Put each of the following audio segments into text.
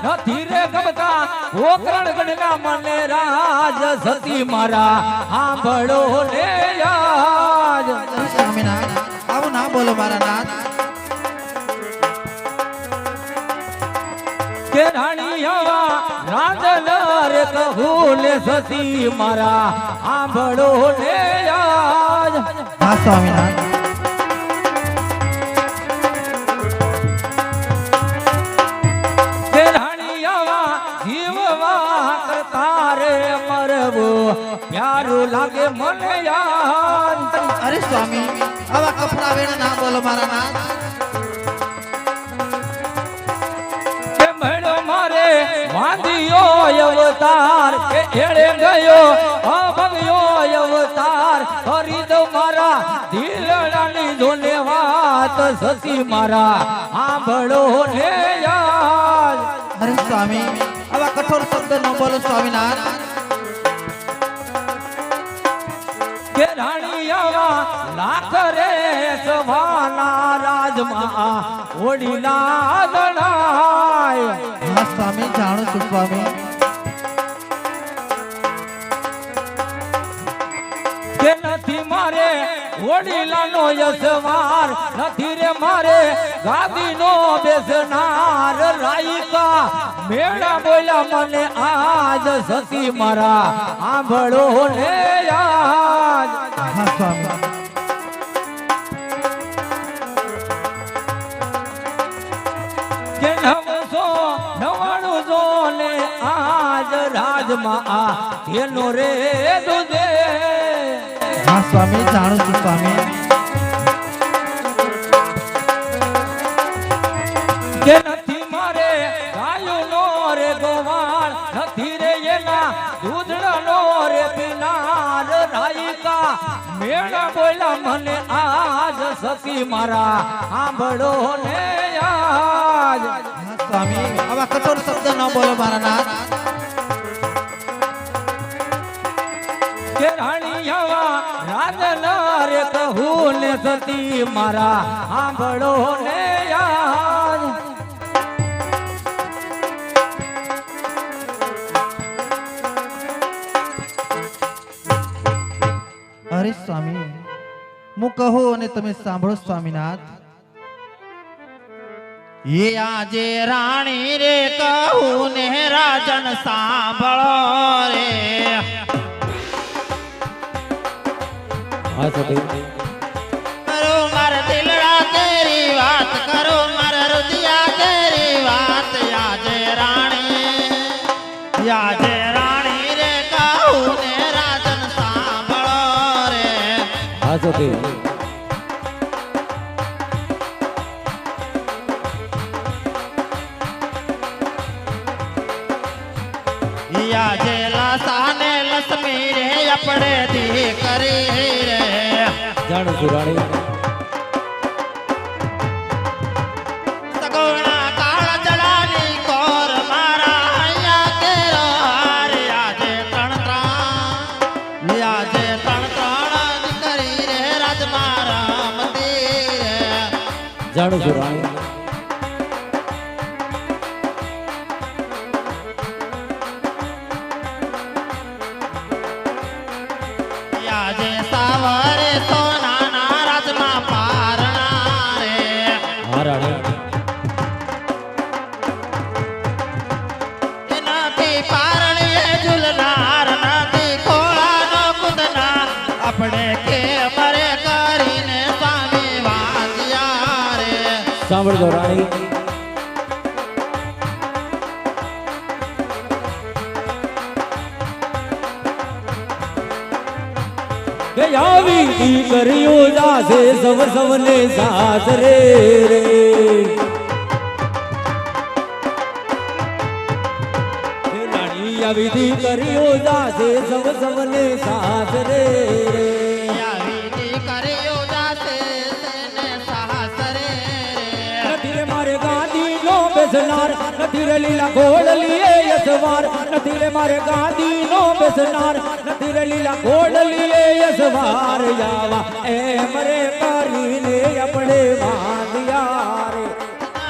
નથી રે ગમતા ઓકરણ ગણના મને રાજ સતી મારા સાંભળો ને યાદ. સ્વામિનાથ આવું ના બોલો મારા નાથ. કે રાણીયા રાજન રે કહું ને સતી મારા સાંભળો ને યાદ. હા સ્વામિનાથ. કે રાણીયા જીવવા કરતા રે મરવો પ્યારું લાગે મને યાદ. અરે સ્વામી આવા કપડા વેણ ના બોલો મારા નાથ. વાંધિયો અવતાર કે એળે ગયો અભવ્યો અવતાર કરી દો મારા દિલડાની જોને વાત સતી મારા સાંભળો ને યાદ. અરે સ્વામી આવા કઠોર શબ્દ ન બોલો સ્વામિનાથ. કે રાણીયા લાખ રે સવાના રાજમાં ઓડીલા દણાય. હા સ્વામી જાણું છું સ્વામી. કે નથી મારે ઓડીલાનો યસવાર નથી રે મારે ગાદીનો બેસનાર રાયકા મેળા બોલ્યા મને આજ સતી મારા સાંભળો ને યાદ. હા સ્વામી. કે 999 જો ને આજ રાજમાં આ એનો રે દુજે. હા સ્વામી જાણું છું સ્વામી. કે નથી મારે ગાયોનો રે ગોવાળ નથી રે એના દૂધડાનો રે પીનાર રાયકા મેળા બોલ્યા મને આજ સતી મારા સાંભળો ને યાદ. હા સ્વામી આવા કઠોર શબ્દ ન બોલો મારા નાથ. કે રાણીયા રાજન રે કહું ને સતી મારા સાંભળો ને યાદ. અરે સ્વામી હું કહું અને તમે સાંભળો સ્વામિનાથ. એ આજે રાણી રે કહું ને રાજન સાંભળો રે. હા સતી કરો મારા દિલડા તેરી વાત કરો મારા હૃદયા તેરી વાત. આજે રાણી રે કહું ને રાજન સાંભળો રે. હા સતી આજે લસાને લસમી રે આપણે દી કરી રે. જાણું છું રાણી. સગોણા કાળ જડાની કોર મારા અહીંયા કેરો હાર. આજે ત્રણ દીકરી રે રાજ મારા મંદિર. જાણું છું રાણી. આજે સાવરે સોનાના રાજમાં પારણા રે. હા રાણી. નથી પારણીએ ઝૂલનાર નથી ખોળાનો કૂદનાર. આપણે કે મરે કરીને સ્વામી વાંધ્યા રે. સાંભળજો રાણી. કે આવી દીકરીઓ જાશે સવ સવને સાસરે રે. કે રાણી આવી દીકરીઓ જાશે સવ સવને સાસરે રે. આવી દીકરીઓ જાશે તેને સાસરે રે. નથી રે મારે ગાદી નો બેસનાર નથી રે લીલા ઘોડલીએ યસવાર નથી રે મારે ગાદી નો બેસનાર નથી રે લીલા ઘોડલીએ યસવાર. આવા એમ રે કરીને આપણે વાંધ્યા રે.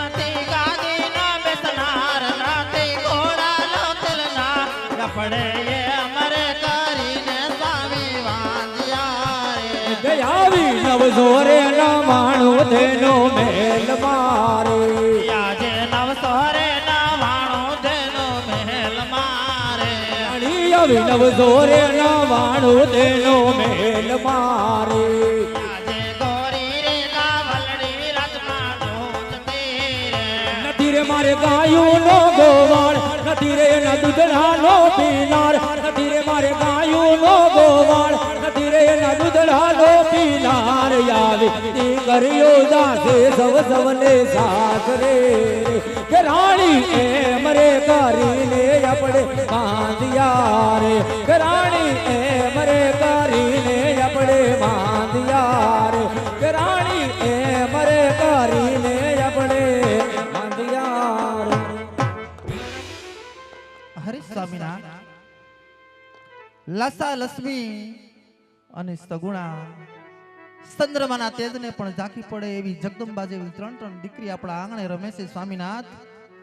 નથી ગાદી નો બેસનાર નથી આપણે એ અમરે કરીને સ્વામી વાંધ્યા રે કે આવી નવ જોરે ના માણું તેનો મેલ મારે આજે નવસો રે નવાણું તેનો મહેલ મારે રાણી આવી નવ જોરે ના માણું તેનો મેલ મારે આજે ગોરી રે કાવલડી રાજમાં જોતતી રે નથી રે મારે ગાયું નો ગોવાળ નથી રે એના દૂધડા નો પીનાર નથી રે મારે ગાયું નો ગોવાળ નથી રે એના દૂધડા નો પીનાર આવી દીકરીઓ દાસે સવ સવને સાસરે કે રાણી એ મરે કરીને આપણે બાંધ્યા રે કે રાણી એ મરે કરીને આપણે બાંધ્યા રે કે રાણી એ મરે કરીને આપણે બાંધ્યા રે હરે સ્વામિનાથ લસા લક્ષ્મી અને સગુણા ચંદ્રમાના તેજને પણ ઝાંખી પડે એવી જગદંબા જેવી ત્રણ દીકરી આપણા આંગણે રમે છે સ્વામિનાથ.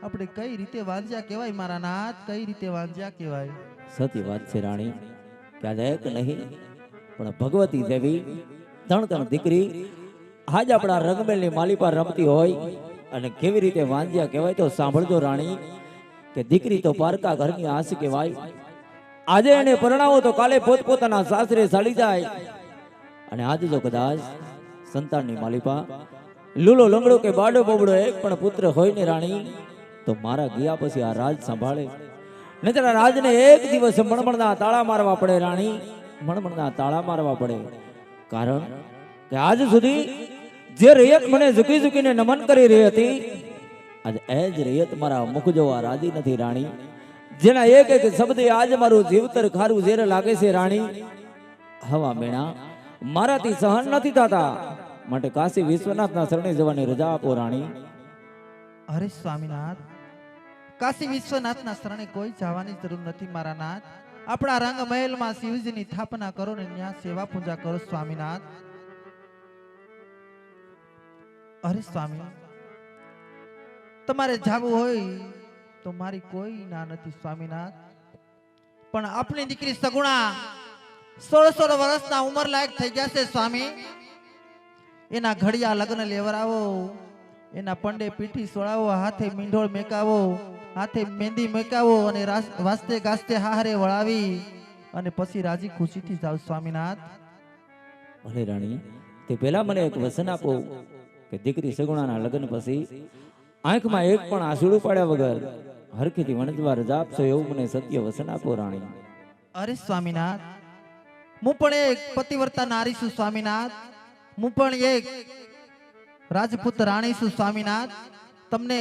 આપણે કઈ રીતે વાંજ્યા કહેવાય મારા નાથ, કઈ રીતે વાંજ્યા કહેવાય. સતી વાત છે રાણી, ક્યાં એક નહીં પણ ભગવતી દેવી ત્રણ દીકરી આજ આપણા રંગમેલની માલી પર રમતી હોય અને કેવી રીતે વાંજ્યા કહેવાય તો સાંભળજો રાણી કે દીકરી તો પારકા ઘરની આસ કહેવાય. આજે એને પરણાવો તો કાલે પોતપોતાના સાસરે ચાલી જાય અને આજે જો કદાચ સંતાનની માલિપા લૂલો લંગડો કે બાડો બબડો એક પણ પુત્ર હોય ને રાણી તો મારા ગયા પછી આ રાજ સંભાળે. નહીતર આ રાજને એક દિવસ મણમણના તાળા મારવા પડે રાણી, મણમણના તાળા મારવા પડે. કારણ કે આજ સુધી જે રૈયત મને ઝૂકી ઝૂકીને નમન કરી રહી હતી આજ એ જ રૈયત મારા મુખ જોવા રાજી નથી રાણી. જેના એક એક શબ્દે આજ મારું જીવતર ખારું ઝેર લાગે છે રાણી. હવા મેણા મારાથી સહન નથી થતા, માટે કાશી વિશ્વનાથના શરણે જવાની રજા આપો રાણી. હરે સ્વામિનાથ, કાશી વિશ્વનાથના શરણે કોઈ જવાની જરૂર નથી મારા નાથ. આપણા રંગ મહેલમાં શિવજીની સ્થાપના કરો ને ત્યાં સેવા પૂજા કરો સ્વામિનાથ. હરે સ્વામી, તમારે જાવું હોય તો મારી કોઈ ના નથી સ્વામિનાથ. પણ આપણી દીકરી સગુણા 16 વર્ષના ઉંમર લાયક થઈ ગયા છે સ્વામી. એના ઘડિયા લગ્ન લેવરાવો, એના પંડે પીઠી સોળાવો, હાથે મીંઢોળ મેકાવો, હાથે મહેંદી મેકાવો અને વાસ્તે ગાસ્તે હારે વળાવી અને પછી રાજી ખુશીથી જાવ સ્વામિનાથ. ભલે રાણી, તે પહેલા મને એક વચન આપો કે દીકરી સગુણાના લગ્ન પછી આંખમાં એક પણ આંસુડું પાડ્યા વગર હરખીથી વણજવા રજા આપશો એવું મને સત્ય વચન આપો રાણી. અરે સ્વામિનાથ, હું પણ એક પતિવ્રતા નારી છું સ્વામિનાથ. હું પણ એક રાજપૂત રાણી છું સ્વામિનાથ. તમને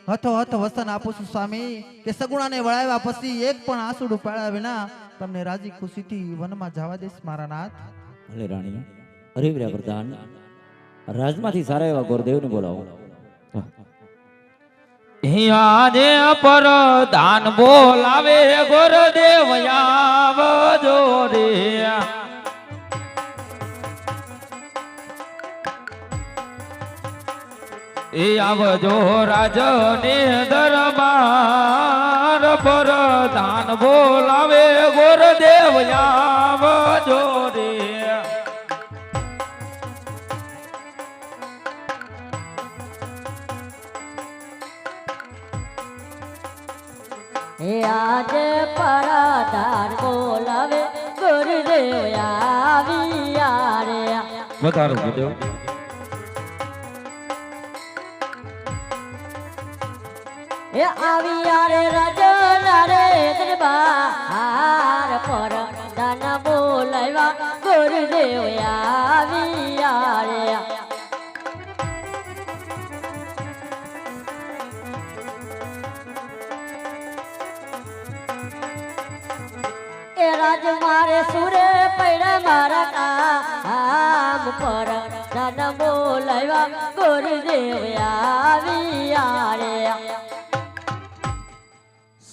હથો હથ વસન આપું છું સ્વામી કે સગુણાને વળાવ્યા પછી એક પણ આંસુડું પાડ્યા વિના તમને રાજી ખુશીથી વનમાં જવા દેશ મારા નાથ. ભલે રાણી. અરે વીરા પ્રધાન, રાજમાંથી સારા એવા ગોરદેવને બોલાવો. આજે પર દાન બોલાવે ગોરદેવ આવજો રે. એ આવજો રાજને દરબાર પર દાન બોલાવે ગોરદેવ આવજો રે. હે આજે પરાધાર બોલાવે ગુરુદેવ આવ્યા રે. વધારો ગુરુદેવ. હે આવ્યા રે રજના રે દરબાર પર દાન બોલાવ્યા ગુરુદેવ આવ્યા રે. એ રાજ મારે સુરે પૈડા મારા કામ પર દાન બોલાવ્યા ગુરુદેવ આવ્યા રે.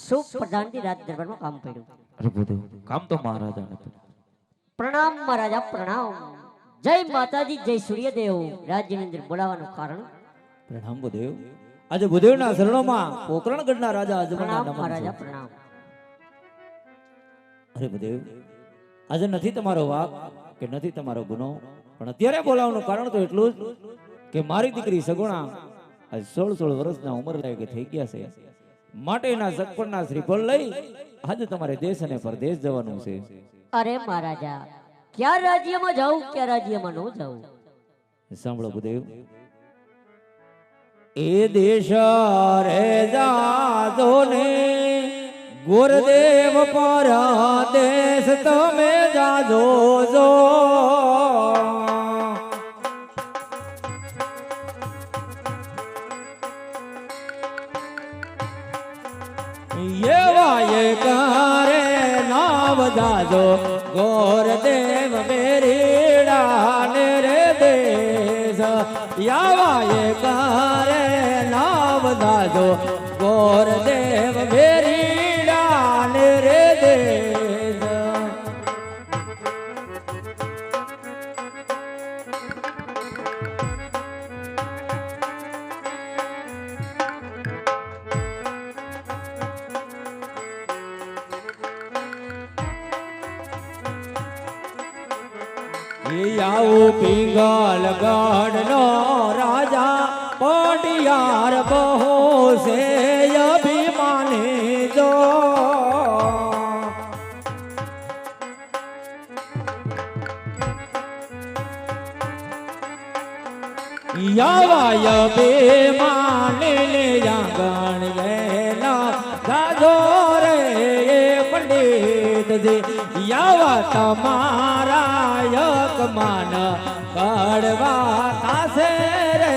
શું પ્રધાનથી રાજ દરબારમાં કામ પડ્યું? અરે ગુરુદેવ, કામ તો મહારાજાને હતું. પ્રણામ મહારાજા પ્રણામ. જય માતાજી, જય સૂર્યદેવ. રાજ્યની અંદર બોલાવાનું કારણ? પ્રણામ ગુરુદેવ. આજે ગુરુદેવના શરણોમાં પોકરણગઢના રાજા અજમલના પ્રણામ નમન મહારાજા છે. પ્રણામ. અરે ભદેવ, આજે નથી તમારો વાક કે નથી તમારો ગુનો, પણ અત્યારે બોલાવવાનું કારણ તો એટલું જ કે મારી દીકરી સગુણા આજ 16 વર્ષના ઉંમર લાયક થઈ ગયા છે, માટે એના સગપણના શ્રીફળ લઈ આજે તમારે દેશ અને પરદેશ જવાનું છે. અરે મહારાજા, ક્યાં રાજ્યમાં જાઉં ક્યાં રાજ્યમાં ન જાઉં? સાંભળો ભદેવ, એ દેશ રે જાજો ને ગુરુદેવ પરદેશ તમે જાજો જો. એવા કરે નામ જાજો ગોરદેવ બેરીડા ને રે દેશ. યાવા કરે નામ જાજો ગોરદેવ બેરીડા ને રે દેશ. આવું પિંગલ ગઢનો રાજા પટિયાર બહુ છે અભિમાની જો. યાવાય બેમાની આંગણ એના જાજો રે પંડિતજી. યાવા તમારા યકમાન કડવા કાસે રે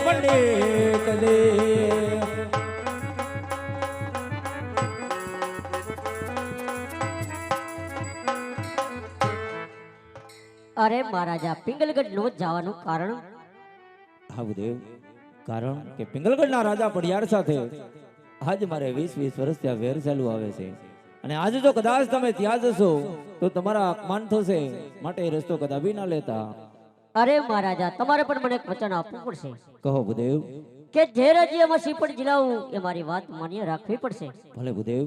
પંડિતજી. અરે મહારાજા, પિંગલગઢ નો જવાનું કારણ? હા ભદેવ, કારણ કે પિંગલગઢના રાજા પડિયાર સાથે આજ મારે 20 વર્ષ ત્યાં વેર ચાલુ આવે છે, અને આજે જો કદાચ તમે ત્યાં જશો તો તમારા અપમાન થશે, માટે એ રસ્તો કદાપી ના લેતા. અરે મહારાજા, તમારે પણ મને એક વચન આપવું પડશે. કહો ભદેવ. કે જે રાજ્યમાં શ્રીફળ જીલાવું એ મારી વાત માન્ય રાખવી પડશે. ભલે ભદેવ,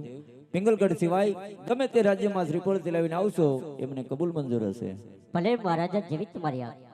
પિંગલગઢ સિવાય ગમે તે રાજ્યમાં શ્રીફળ ચલાવીને આવશો એ મને કબૂલ મંજૂર હશે. ભલે મહારાજા, જેવી તમારી આજ્ઞા.